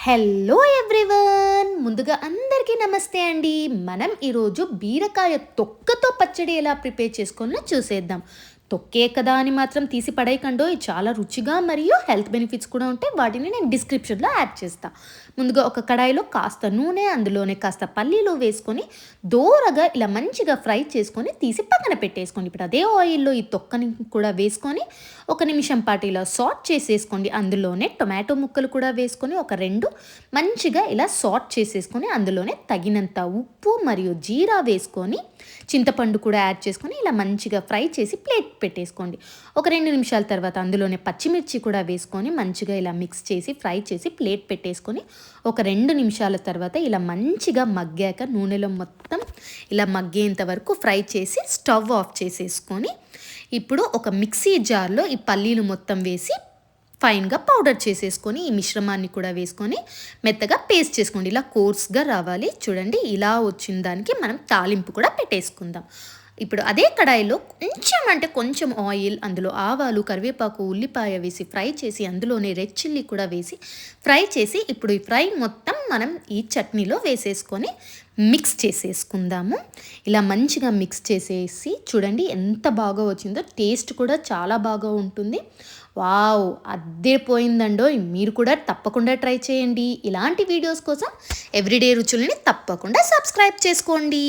Hello everyone, ముందుగా అందరికీ నమస్తే అండి. మనం ఈరోజు బీరకాయ తొక్కతో పచ్చడి ఎలా ప్రిపేర్ చేసుకోవాలో చూసేద్దాం. తొక్కే కదా అని మాత్రం తీసి పడేయకండో, ఇది చాలా రుచిగా మరియు హెల్త్ బెనిఫిట్స్ కూడా ఉంటాయి. వాటిని నేను డిస్క్రిప్షన్లో యాడ్ చేస్తాను. ముందుగా ఒక కడాయిలో కాస్త నూనె, అందులోనే కాస్త పల్లీలు వేసుకొని దోరగా ఇలా మంచిగా ఫ్రై చేసుకొని తీసి పక్కన పెట్టేసుకోండి. ఇప్పుడు అదే ఆయిల్లో ఈ తొక్కని కూడా వేసుకొని 1 నిమిషం పాటు ఇలా సాట్ చేసేసుకోండి. అందులోనే టొమాటో ముక్కలు కూడా వేసుకొని ఒక 2 మంచిగా ఇలా సాట్ చేసేసుకొని అందులోనే తగినంత ఉప్పు మరియు జీరా వేసుకొని చింతపండు కూడా యాడ్ చేసుకొని ఇలా మంచిగా ఫ్రై చేసి ప్లేట్ పెట్టేసుకోండి. ఒక 2 నిమిషాల తర్వాత అందులోనే పచ్చిమిర్చి కూడా వేసుకొని మంచిగా ఇలా మిక్స్ చేసి ఫ్రై చేసి ప్లేట్ పెట్టేసుకొని ఒక 2 నిమిషాల తర్వాత ఇలా మంచిగా మగ్గాక నూనెలో మొత్తం ఇలా మగ్గేంత వరకు ఫ్రై చేసి స్టవ్ ఆఫ్ చేసేసుకొని ఇప్పుడు ఒక మిక్సీ జార్లో ఈ పల్లీలు మొత్తం వేసి ఫైన్గా పౌడర్ చేసేసుకొని ఈ మిశ్రమాన్ని కూడా వేసుకొని మెత్తగా పేస్ట్ చేసుకోండి. ఇలా కోర్స్గా రావాలి. చూడండి, ఇలా వచ్చిన దానికి మనం తాలింపు కూడా పెట్టేసుకుందాం. ఇప్పుడు అదే కడాయిలో కొంచెం ఆయిల్, అందులో ఆవాలు, కరివేపాకు, ఉల్లిపాయ వేసి ఫ్రై చేసి అందులోనే రెడ్ చిల్లీ కూడా వేసి ఫ్రై చేసి ఇప్పుడు ఈ ఫ్రై మొత్తం మనం ఈ చట్నీలో వేసేసుకొని మిక్స్ చేసేసుకుందాము. ఇలా మంచిగా మిక్స్ చేసేసి చూడండి ఎంత బాగా వచ్చిందో. టేస్ట్ కూడా చాలా బాగా ఉంటుంది. వావ్, అద్దిరిపోయిందండో. మీరు కూడా తప్పకుండా ట్రై చేయండి. ఇలాంటి వీడియోస్ కోసం ఎవ్రీడే రుచుల్ని తప్పకుండా సబ్స్క్రైబ్ చేసుకోండి.